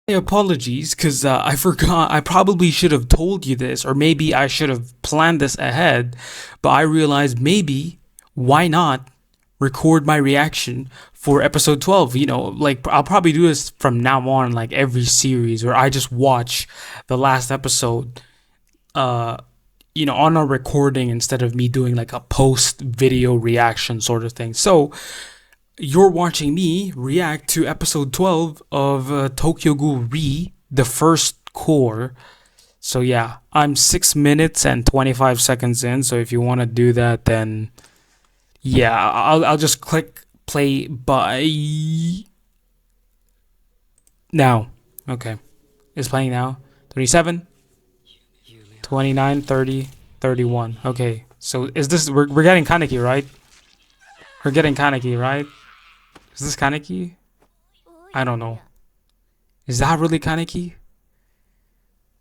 Apologies, because I forgot. I probably should have told you this, or maybe I should have planned this ahead. But I realized maybe why not record my reaction for episode 12? Like I'll probably do this from now on, like every series, where I just watch the last episode, uh, on a recording instead of me doing like a post video reaction sort of thing. So you're watching me react to episode 12 of Tokyo Ghoul Re, the first core. So yeah, I'm 6 minutes and 25 seconds in. So if you want to do that, then yeah, I'll just click play by now. Okay, it's playing now. 27, 29, 30, 31. Okay, so is this we're getting Kaneki, right? We're getting Kaneki, right? Is this Kaneki? I don't know. Is that really Kaneki?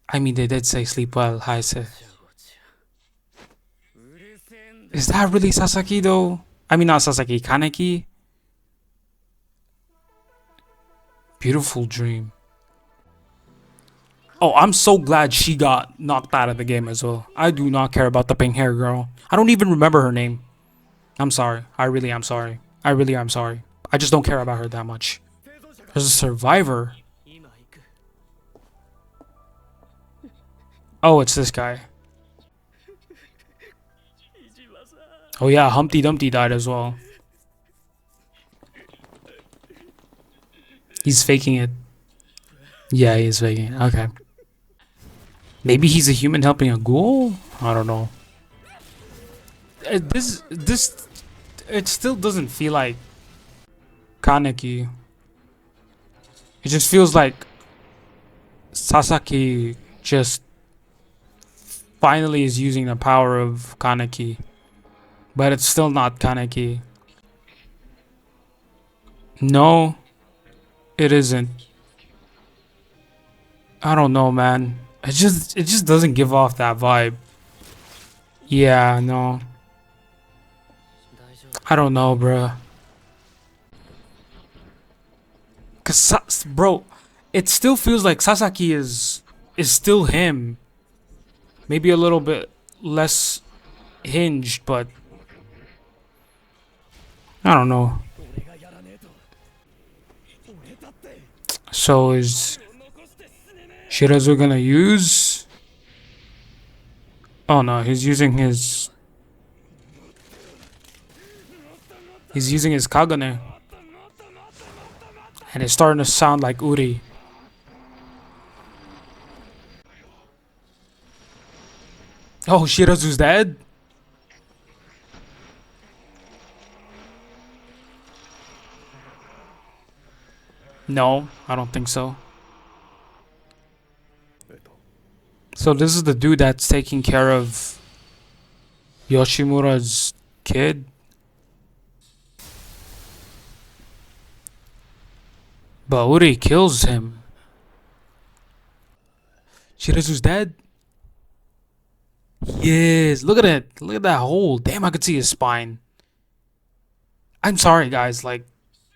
I mean, they did say sleep well, Haise. Is that really Sasaki though? I mean, not Sasaki, Kaneki? Beautiful dream. Oh, I'm so glad she got knocked out of the game as well. I do not care about the pink hair girl. I don't even remember her name. I'm sorry. I really am sorry. I really am sorry. I just don't care about her that much. There's a survivor. Oh, it's this guy. Oh yeah, Humpty Dumpty died as well. He's faking it. Yeah, he's faking it. Okay. Maybe he's a human helping a ghoul? I don't know. It still doesn't feel like Kaneki. It just feels like Sasaki just finally is using the power of Kaneki. But it's still not Kaneki. No, it isn't. I don't know, man. It just doesn't give off that vibe. Yeah, no. I don't know, bruh. Bro, it still feels like Sasaki is still him. Maybe a little bit less hinged, but I don't know. So is Shirazu gonna use? Oh no, he's using his Kagane. And it's starting to sound like Uri. Oh, Shirazu's dead? No, I don't think so. So this is the dude that's taking care of Yoshimura's kid? But Uri kills him. Shirazu's dead? Yes, look at it. Look at that hole. Damn, I could see his spine. I'm sorry, guys. Like,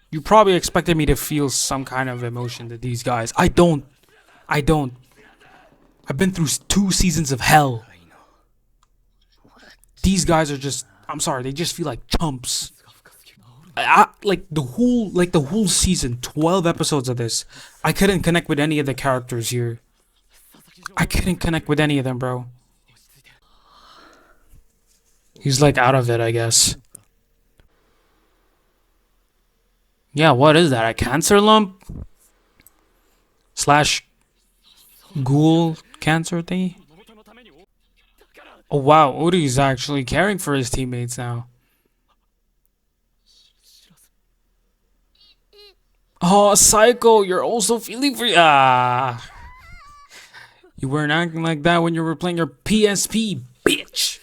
you probably expected me to feel some kind of emotion to these guys. I don't. I don't. I've been through 2 seasons of hell. These guys are just. I'm sorry. They just feel like chumps. Like the whole season, 12 episodes of this. I couldn't connect with any of the characters here. I couldn't connect with any of them, bro. He's like out of it, I guess. Yeah, what is that? A cancer lump? Slash ghoul cancer thingy? Oh wow, Uri's actually caring for his teammates now. Oh, Psycho, you're also feeling for you weren't acting like that when you were playing your PSP, bitch.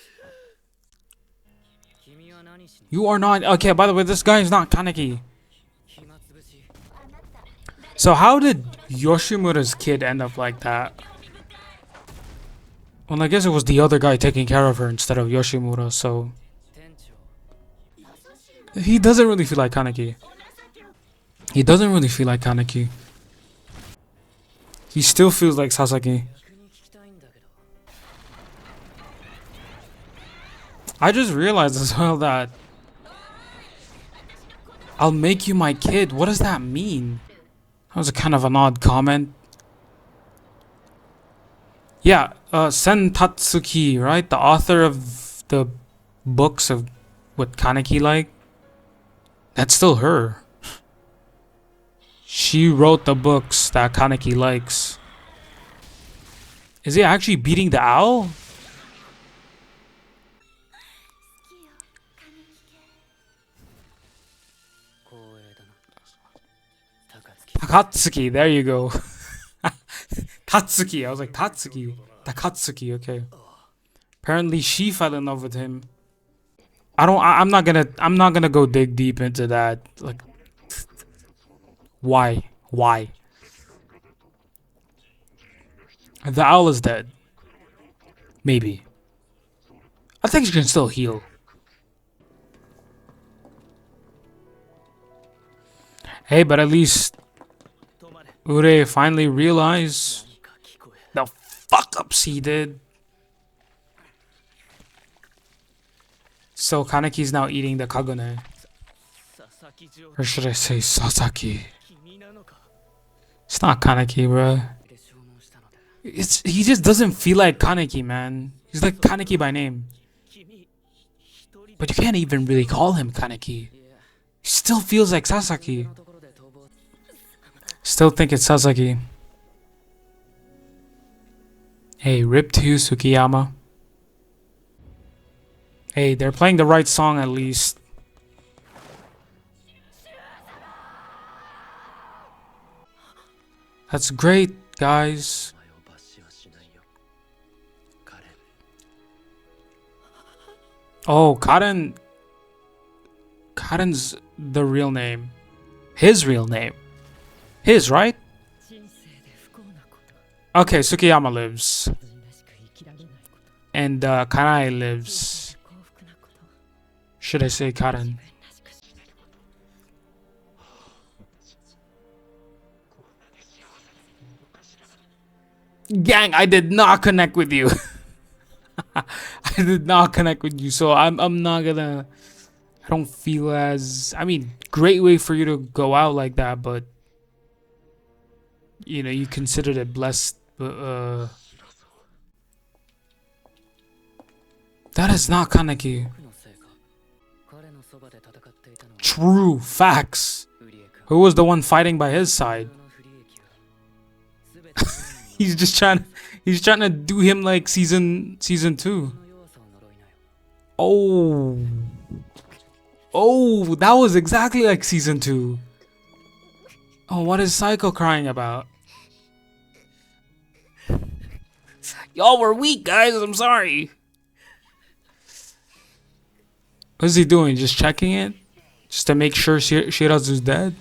You are not. Okay, by the way, this guy is not Kaneki. So how did Yoshimura's kid end up like that? Well, I guess it was the other guy taking care of her instead of Yoshimura, so he doesn't really feel like Kaneki. He doesn't really feel like Kaneki. He still feels like Sasaki. I just realized as well that I'll make you my kid. What does that mean? That was a kind of an odd comment. Yeah, Sen Tatsuki, right? The author of the books of what Kaneki like. That's still her. She wrote the books that Kaneki likes. Is he actually beating the owl? Takatsuki, there you go. Tatsuki, I was like Tatsuki. Takatsuki, okay. Apparently she fell in love with him. I'm not gonna go dig deep into that. Like, why? Why? The owl is dead. Maybe. I think she can still heal. Hey, but at least Ure finally realized the fuck ups he did. So Kaneki's now eating the Kagune. Or should I say Sasaki? It's not Kaneki, bro. He just doesn't feel like Kaneki, man. He's like Kaneki by name. But you can't even really call him Kaneki. He still feels like Sasaki. Still think it's Sasaki. Hey, rip to you, Tsukiyama. Hey, they're playing the right song at least. That's great, guys. Oh, Karen's the real name. His real name. His, right? Okay, Tsukiyama lives. And Kanai lives. Should I say Karen? Gang, I did not connect with you. I did not connect with you, so I'm not gonna. I don't feel as. I mean, great way for you to go out like that, but you know you considered it blessed. But that is not Kaneki. True facts. Who was the one fighting by his side? He's just trying. He's trying to do him like season 2. Oh, that was exactly like season 2. Oh, what is Psycho crying about? Y'all were weak, guys. I'm sorry. What is he doing? Just checking it, just to make sure Shirazu's dead.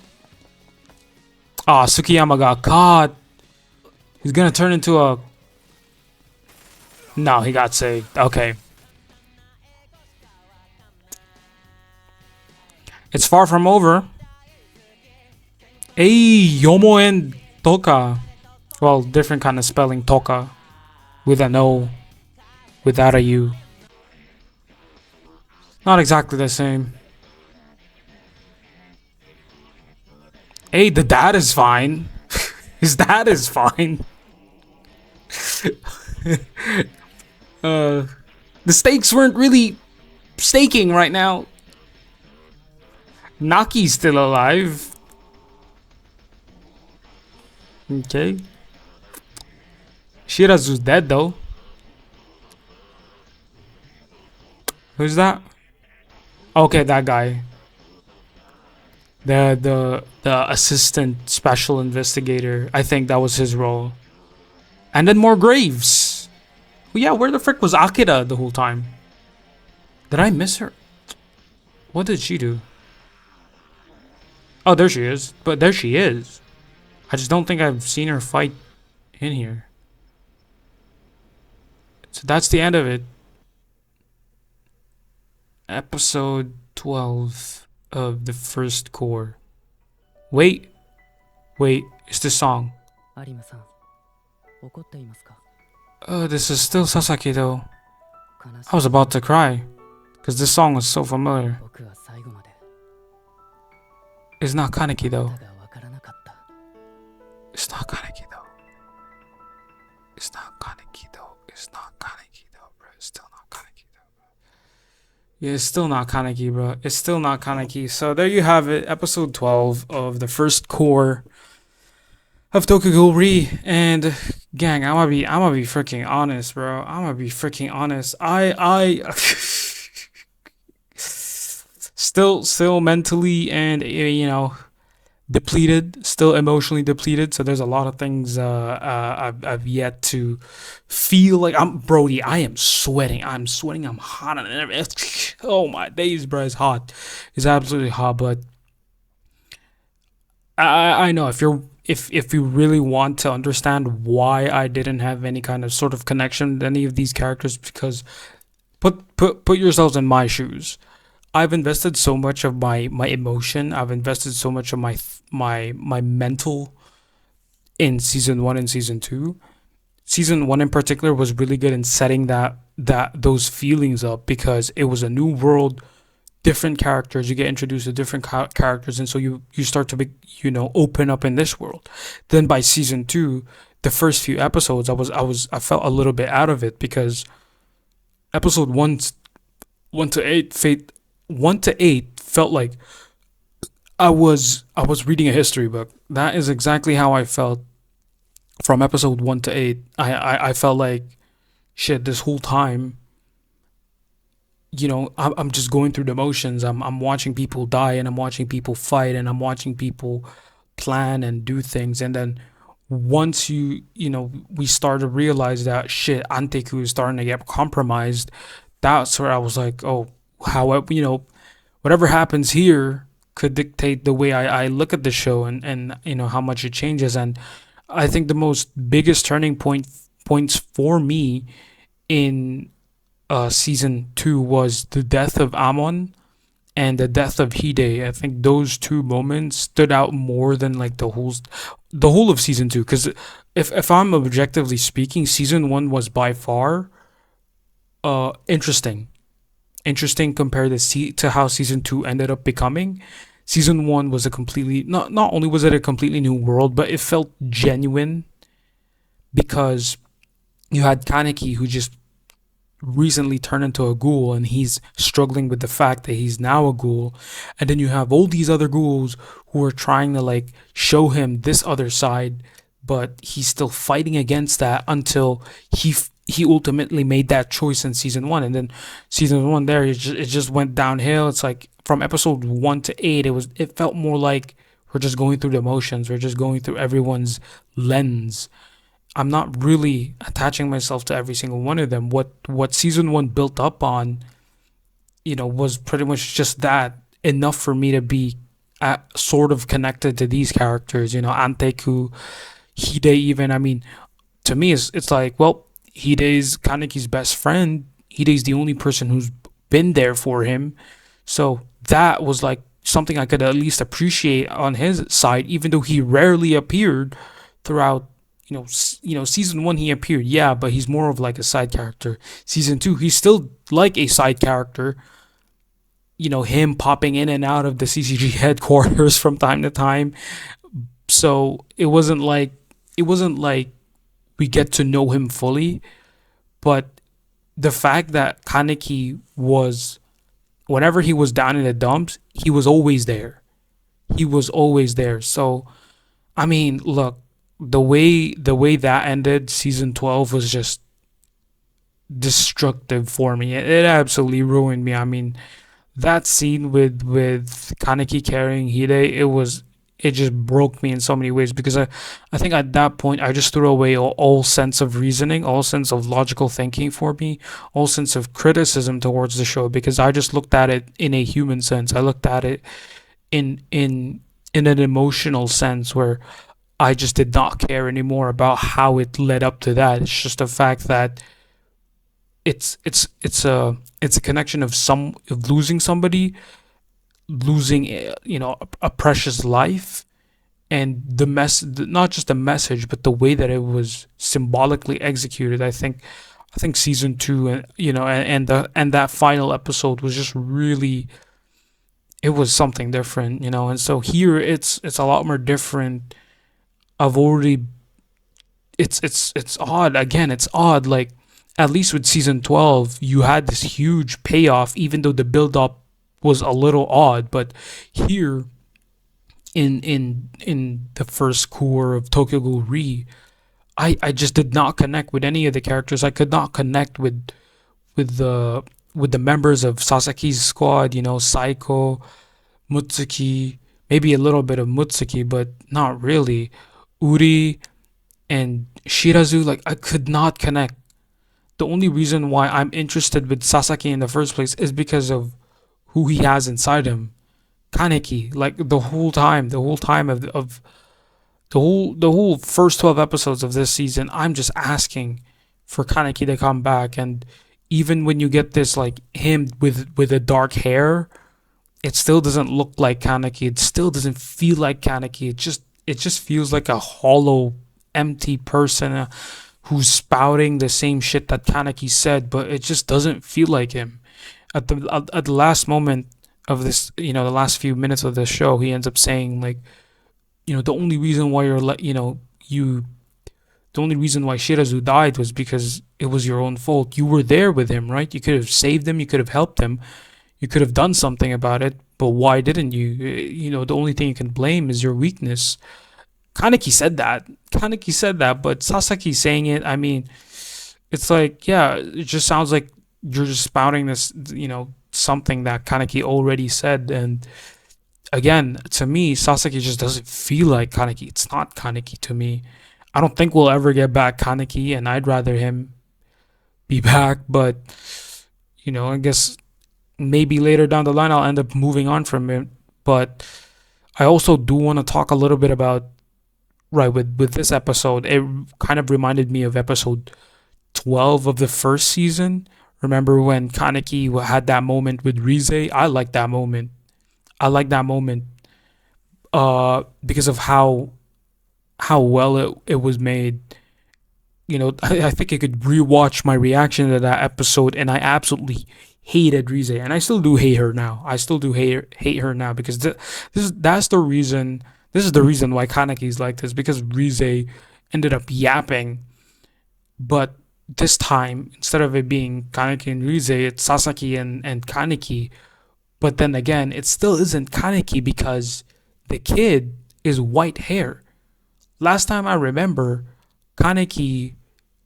Ah, oh, Tsukiyama got caught. He's gonna turn into a. No, he got saved. Okay. It's far from over. Hey, Yomo and Toka. Well, different kind of spelling. Toka. With an O. Without a U. Not exactly the same. Hey, the dad is fine. His dad is fine. The stakes weren't really staking right now. Naki's still alive. Okay. Shirazu's dead though. Who's that? Okay, that guy. The assistant special investigator. I think that was his role. And then more graves. Well, yeah, where the frick was Akira the whole time? Did I miss her? What did she do? Oh, there she is. But there she is. I just don't think I've seen her fight in here. So that's the end of it. Episode 12 of the first core. Wait, it's the song. This is still Sasaki though. I was about to cry because this song was so familiar. It's not Kaneki though. It's not Kaneki though. It's not Kaneki though. It's not Kaneki though, bro. It's still not Kaneki though. Yeah, it's still not Kaneki, bro. It's still not Kaneki. So there you have it, episode 12 of the first core of Tokuguri. And gang, I'm gonna be freaking honest, bro. I'm gonna be freaking honest. I still mentally and depleted, still emotionally depleted. So there's a lot of things I've yet to feel like. I'm Brody. I am sweating. I'm sweating. I'm hot and everything. Oh my days, bro. It's hot. It's absolutely hot. But I know if you really want to understand why I didn't have any kind of sort of connection with any of these characters, because put yourselves in my shoes. I've invested so much of my emotion. I've invested so much of my mental in season one and season two. Season one in particular was really good in setting that those feelings up because it was a new world, different characters. You get introduced to different characters, and so you start to be open up in this world. Then by season two, the first few episodes, I felt a little bit out of it because episode one to eight, fate 1 to 8 felt like I was reading a history book. That is exactly how I felt from episode 1 to 8. I felt like shit this whole time. I'm just going through the motions. I'm watching people die and I'm watching people fight and I'm watching people plan and do things. And then once we start to realize that shit, Anteku is starting to get compromised. That's where I was like, oh, how whatever happens here could dictate the way I look at the show and how much it changes. And I think the most biggest turning points for me in season two was the death of Amon and the death of Hide. I think those two moments stood out more than like the whole of season two. Because if I'm objectively speaking, season one was by far interesting compared to how season two ended up becoming. Season one was a completely not only was it a completely new world, but it felt genuine because you had Kaneki who just recently turned into a ghoul and he's struggling with the fact that he's now a ghoul, and then you have all these other ghouls who are trying to like show him this other side, but he's still fighting against that until he ultimately made that choice in season one. And then season one there it just went downhill. It's like from episode 1 to 8 it felt more like we're just going through the motions, we're just going through everyone's lens. I'm not really attaching myself to every single one of them. What season one built up on, was pretty much just that enough for me to be sort of connected to these characters. Anteku, Hide, even. I mean, to me, it's like, well, Hide's Kaneki's best friend. Hide's the only person who's been there for him. So that was like something I could at least appreciate on his side, even though he rarely appeared throughout. Season one he appeared, yeah, but he's more of like a side character. Season two, he's still like a side character. Him popping in and out of the CCG headquarters from time to time. So it wasn't like we get to know him fully, but the fact that Kaneki was, whenever he was down in the dumps, he was always there. He was always there. So, I mean, look, the way that ended, season 12 was just destructive for me. It absolutely ruined me. I mean, that scene with Kaneki carrying Hide, it just broke me in so many ways because I think at that point I just threw away all sense of reasoning, all sense of logical thinking for me, all sense of criticism towards the show because I just looked at it in a human sense. I looked at it in an emotional sense where I just did not care anymore about how it led up to that. It's just the fact that it's a connection of losing somebody, losing a precious life, and not just the message, but the way that it was symbolically executed. I think season two, and that final episode was just really, it was something different, and so here it's a lot more different. I've already It's odd. Again, it's odd. Like, at least with season 12, you had this huge payoff, even though the build up was a little odd. But here in the first core of Tokyo Ghoul Re, I just did not connect with any of the characters. I could not connect with the with the members of Sasaki's squad. Saiko, Mutsuki, maybe a little bit of Mutsuki, but not really. Uri and Shirazu, like, I could not connect. The only reason why I'm interested with Sasaki in the first place is because of who he has inside him. Kaneki, like, the whole time of the whole first 12 episodes of this season, I'm just asking for Kaneki to come back. And even when you get this, like, him with the dark hair, it still doesn't look like Kaneki. It still doesn't feel like Kaneki. It just feels like a hollow, empty person, who's spouting the same shit that Kaneki said, but it just doesn't feel like him. At the last moment of this, the last few minutes of the show, he ends up saying, like, the only reason why the only reason why Shirazu died was because it was your own fault. You were there with him, right? You could have saved him. You could have helped him. You could have done something about it. But why didn't you? The only thing you can blame is your weakness. Kaneki said that. Kaneki said that, but Sasaki saying it, I mean, it's like, yeah, it just sounds like you're just spouting this, something that Kaneki already said. And again, to me, Sasaki just doesn't feel like Kaneki. It's not Kaneki to me. I don't think we'll ever get back Kaneki, and I'd rather him be back. But, I guess maybe later down the line I'll end up moving on from it. But I also do want to talk a little bit about, right, with this episode. It kind of reminded me of episode 12 of the first season. Remember when Kaneki had that moment with Rize? I like that moment. I like that moment because of how well it was made. I think I could rewatch my reaction to that episode, and I absolutely hated Rize, and I still do hate her now. I still do hate her now because that's the reason. This is the reason why Kaneki's like this, because Rize ended up yapping, but this time, instead of it being Kaneki and Rize, it's Sasaki and Kaneki. But then again, it still isn't Kaneki because the kid is white hair. Last time I remember, Kaneki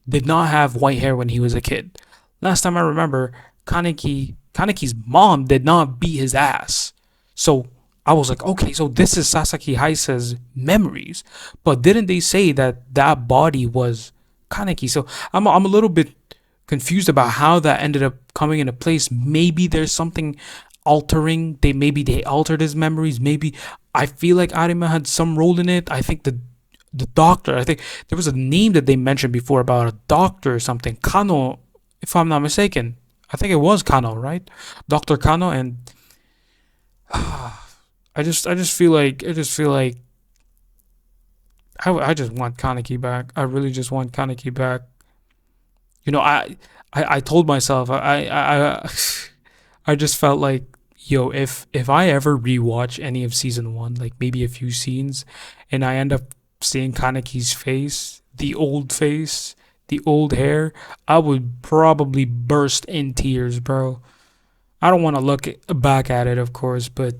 did not have white hair when he was a kid. Last time I remember, Kaneki's mom did not beat his ass. So I was like, okay, so this is Sasaki Heisa's memories. But didn't they say that that body was Kaneki? So I'm a little bit confused about how that ended up coming into place. Maybe there's something altering. Maybe they altered his memories. Maybe I feel like Arima had some role in it. I think the doctor. I think there was a name that they mentioned before about a doctor or something. Kano, if I'm not mistaken. I think it was Kano, right? Doctor Kano, and I just feel like I just want Kaneki back. I really just want Kaneki back. I told myself I just felt like, yo, if I ever rewatch any of season one, like maybe a few scenes, and I end up seeing Kaneki's face, the old hair, I would probably burst in tears, bro. I don't want to look back at it, of course, but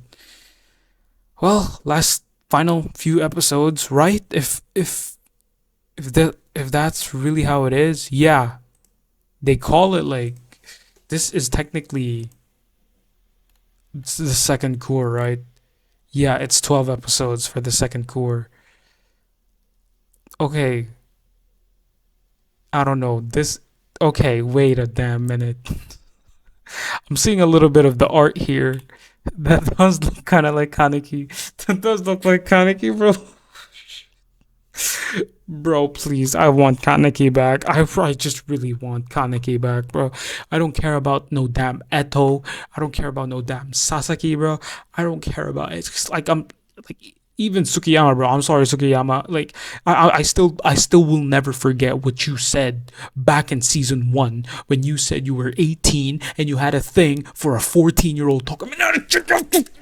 well, last final few episodes, right? If that's really how it is, yeah, they call it like, this is technically it's the second core, right? Yeah, it's 12 episodes for the second core. Okay, I don't know. Okay, wait a damn minute. I'm seeing a little bit of the art here. That does look kind of like Kaneki. That does look like Kaneki, bro. Bro, please, I want Kaneki back. I just really want Kaneki back, bro. I don't care about no damn Eto. I don't care about no damn Sasaki, bro. I don't care about it. It's just like, like, even Sukiyama, bro. I'm sorry, Sukiyama. Like, I still will never forget what you said back in season one when you said you were 18 and you had a thing for a 14-year-old talking.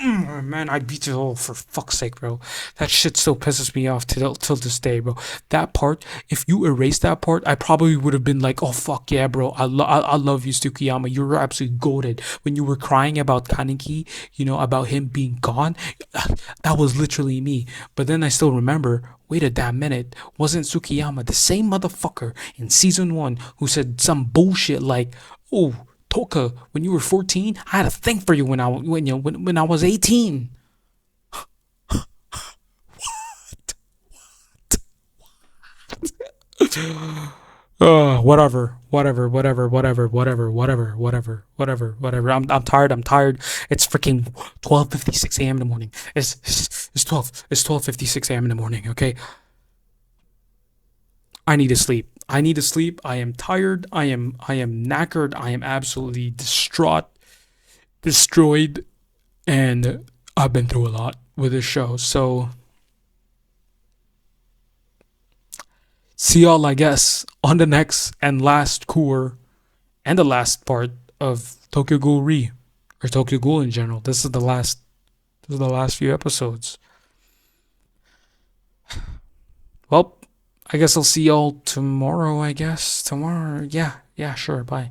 Man, I beat you all for fuck's sake, bro. That shit still pisses me off till this day, bro. That part, if you erase that part, I probably would have been like, oh fuck yeah, bro. I love you, Sukiyama. You were absolutely goated when you were crying about Kaneki. About him being gone. That was literally me. But then I still remember. Wait a damn minute. Wasn't Sukiyama the same motherfucker in season one who said some bullshit like, "Oh, Toka, when you were 14, I had a thing for you when I was 18." Whatever. I'm tired. I'm tired. It's freaking 12:56 a.m. in the morning. It's 12:56 a.m. in the morning. Okay, I need to sleep. I need to sleep. I am tired. I am knackered. I am absolutely distraught, destroyed, and I've been through a lot with this show. So see y'all, I guess, on the next and last core and the last part of Tokyo Ghoul Re or Tokyo Ghoul in general. This is the last. This is the last few episodes. Well, I guess I'll see y'all tomorrow. I guess tomorrow. Yeah, sure. Bye.